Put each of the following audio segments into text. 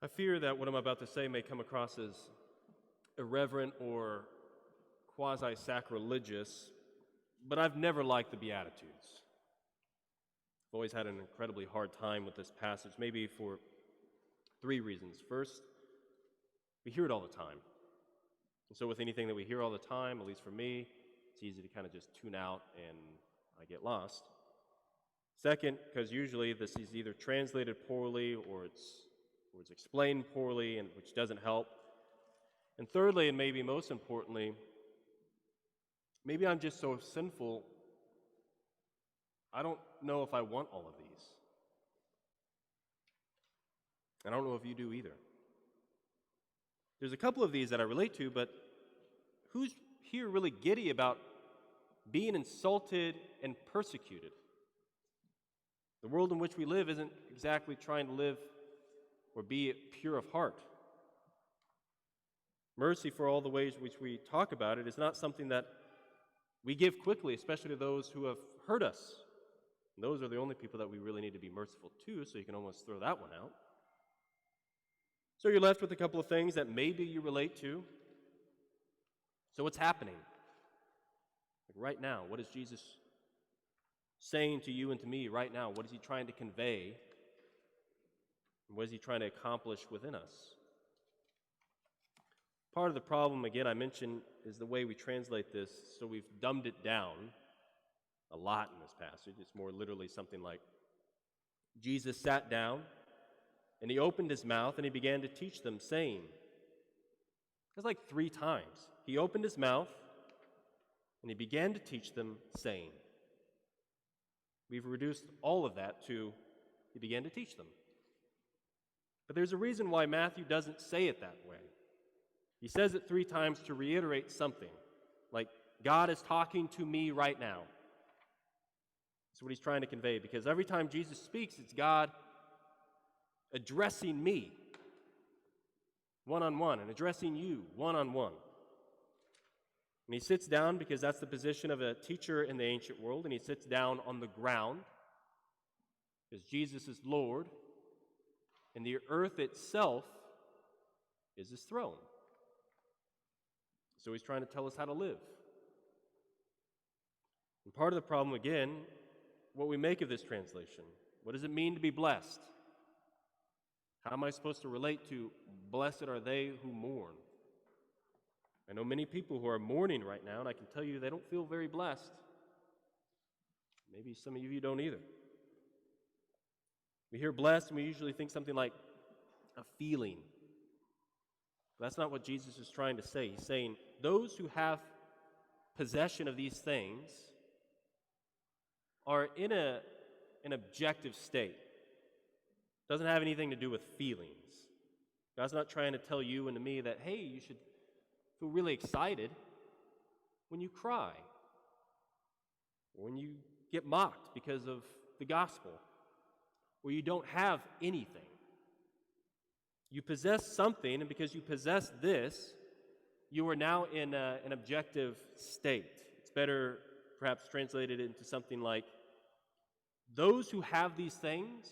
I fear that what I'm about to say may come across as irreverent or quasi-sacrilegious, but I've never liked the Beatitudes. I've always had an incredibly hard time with this passage, maybe for three reasons. First, we hear it all the time. And so with anything that we hear all the time, at least for me, it's easy to kind of just tune out and I get lost. Second, because usually this is either translated poorly or it's explained poorly, and which doesn't help. And thirdly, and maybe most importantly, maybe I'm just so sinful, I don't know if I want all of these. And I don't know if you do either. There's a couple of these that I relate to, but who's here really giddy about being insulted and persecuted? The world in which we live isn't exactly trying to live or be pure of heart. Mercy, for all the ways which we talk about it, is not something that we give quickly, especially to those who have hurt us. And those are the only people that we really need to be merciful to, so you can almost throw that one out. So you're left with a couple of things that maybe you relate to. So what's happening? Like right now, what is Jesus saying to you and to me right now? What is he trying to convey? And what is he trying to accomplish within us? Part of the problem, again, I mentioned, is the way we translate this. So we've dumbed it down a lot in this passage. It's more literally something like, Jesus sat down, and he opened his mouth, and he began to teach them, saying, that's like 3 times. He opened his mouth, and he began to teach them, saying. We've reduced all of that to, he began to teach them. But there's a reason why Matthew doesn't say it that way. He says it 3 times to reiterate something, like, God is talking to me right now. That's what he's trying to convey, because every time Jesus speaks, it's God addressing me one-on-one and addressing you one-on-one. And he sits down because that's the position of a teacher in the ancient world, and he sits down on the ground because Jesus is Lord, and the earth itself is his throne. So he's trying to tell us how to live. And part of the problem, again, what we make of this translation. What does it mean to be blessed? How am I supposed to relate to blessed are they who mourn? I know many people who are mourning right now, and I can tell you they don't feel very blessed. Maybe some of you don't either. We hear blessed, and we usually think something like a feeling. But that's not what Jesus is trying to say. He's saying those who have possession of these things are in an objective state. It doesn't have anything to do with feelings. God's not trying to tell you and to me that, hey, you should feel really excited when you cry, or when you get mocked because of the gospel, or you don't have anything. You possess something, and because you possess this, you are now in an objective state. It's better perhaps translated into something like, those who have these things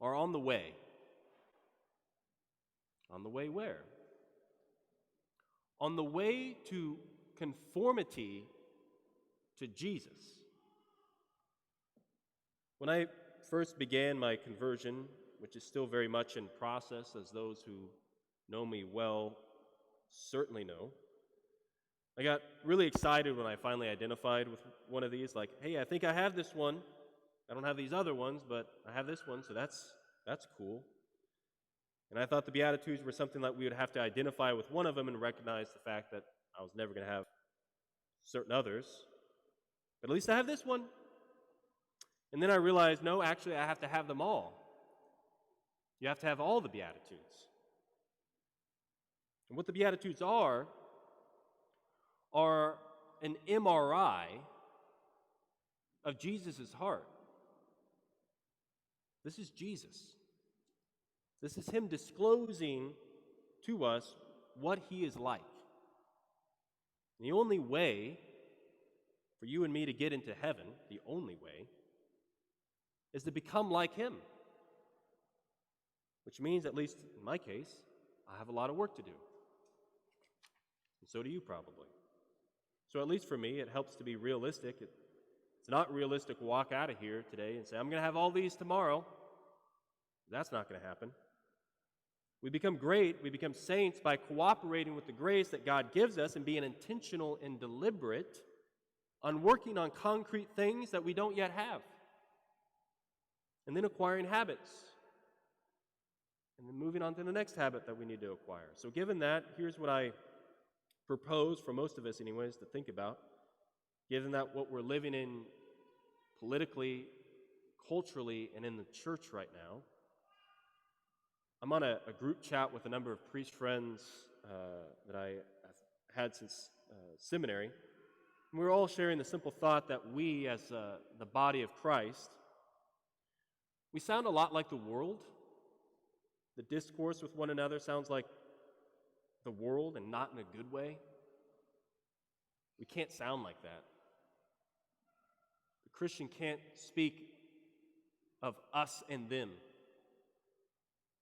are on the way. On the way where? On the way to conformity to Jesus. When I first began my conversion, which is still very much in process, as those who know me well certainly know, I got really excited when I finally identified with one of these, like, hey, I think I have this one. I don't have these other ones, but I have this one, so that's cool. And I thought the Beatitudes were something that we would have to identify with one of them and recognize the fact that I was never going to have certain others. But at least I have this one. And then I realized, no, actually, I have to have them all. You have to have all the Beatitudes. And what the Beatitudes are an MRI of Jesus' heart. This is Jesus. This is him disclosing to us what he is like. And the only way for you and me to get into heaven, the only way, is to become like him. which means, at least in my case, I have a lot of work to do. And so do you probably. So at least for me, it helps to be realistic. It's not realistic to walk out of here today and say, I'm going to have all these tomorrow. That's not going to happen. We become great, we become saints by cooperating with the grace that God gives us and being intentional and deliberate on working on concrete things that we don't yet have. And then acquiring habits. And then moving on to the next habit that we need to acquire. So given that, here's what I propose for most of us anyways to think about. Given that what we're living in politically, culturally, and in the church right now, I'm on a group chat with a number of priest friends that I have had since seminary. And we're all sharing the simple thought that we, as the body of Christ, we sound a lot like the world. The discourse with one another sounds like the world, and not in a good way. We can't sound like that. The Christian can't speak of us and them.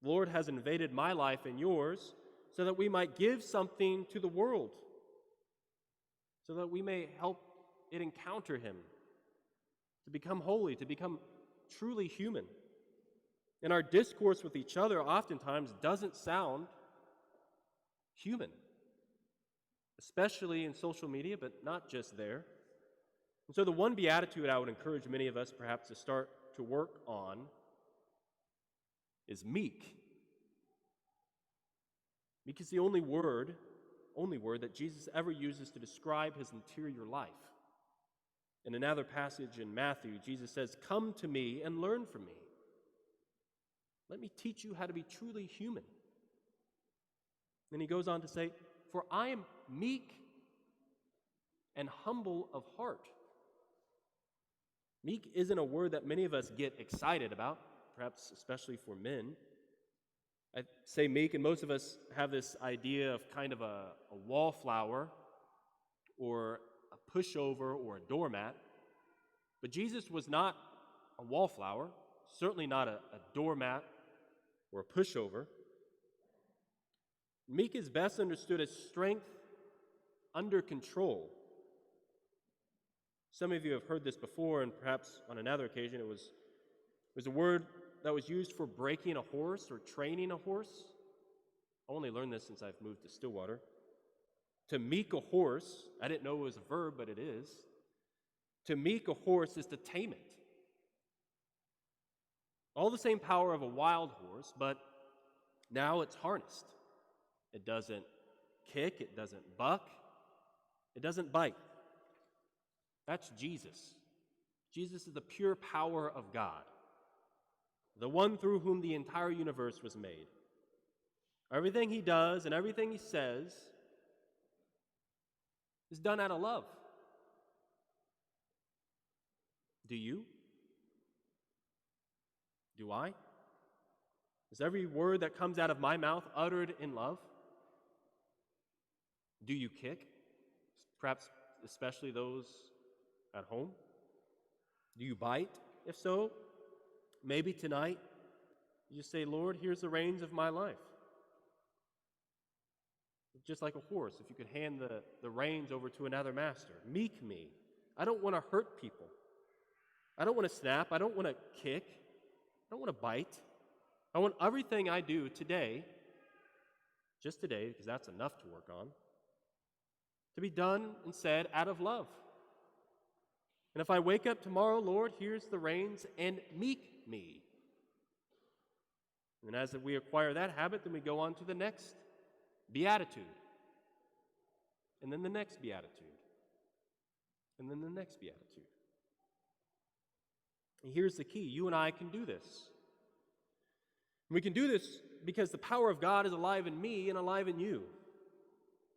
The Lord has invaded my life and yours so that we might give something to the world, so that we may help it encounter Him, to become holy, to become truly human. And our discourse with each other oftentimes doesn't sound human, especially in social media, but not just there. And so the one beatitude I would encourage many of us perhaps to start to work on is meek. Meek is the only word that Jesus ever uses to describe His interior life. In another passage in Matthew, Jesus says, "Come to me and learn from me. Let me teach you how to be truly human." Then He goes on to say, "For I am meek and humble of heart." Meek isn't a word that many of us get excited about, perhaps especially for men. I say meek, and most of us have this idea of kind of a wallflower or a pushover or a doormat. But Jesus was not a wallflower, certainly not a doormat or a pushover. Meek is best understood as strength under control. Some of you have heard this before, and perhaps on another occasion it was a word that was used for breaking a horse or training a horse. I only learned this since I've moved to Stillwater. To meek a horse, I didn't know it was a verb, but it is. To meek a horse is to tame it. All the same power of a wild horse, but now it's harnessed. It doesn't kick, it doesn't buck, it doesn't bite. That's Jesus. Jesus is the pure power of God, the one through whom the entire universe was made. Everything He does and everything He says is done out of love. Do you? Do I? Is every word that comes out of my mouth uttered in love? Do you kick? Perhaps especially those at home? Do you bite? If so, maybe tonight you just say, "Lord, here's the reins of my life." Just like a horse, if you could hand the reins over to another master. Meek me. I don't want to hurt people. I don't want to snap. I don't want to kick. I don't want to bite. I want everything I do today, just today, because that's enough to work on, to be done and said out of love. And if I wake up tomorrow, "Lord, here's the reins, and meek me." And as we acquire that habit, then we go on to the next beatitude. And then the next beatitude. And then the next beatitude. And here's the key. You and I can do this. We can do this because the power of God is alive in me and alive in you.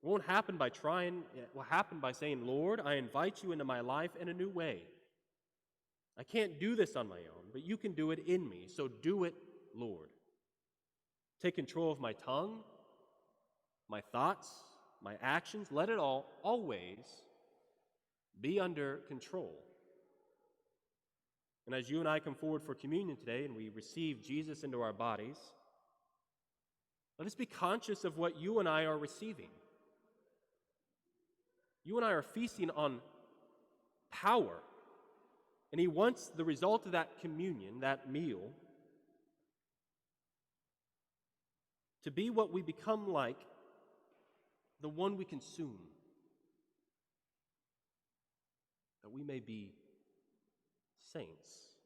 It won't happen by trying. It will happen by saying, "Lord, I invite you into my life in a new way. I can't do this on my own, but you can do it in me. So do it, Lord. Take control of my tongue, my thoughts, my actions. Let it all always be under control." And as you and I come forward for communion today and we receive Jesus into our bodies, Let us be conscious of what you and I are receiving. You and I are feasting on power, and he wants the result of that communion, that meal, to be what we become like the one we consume, that we may be saints.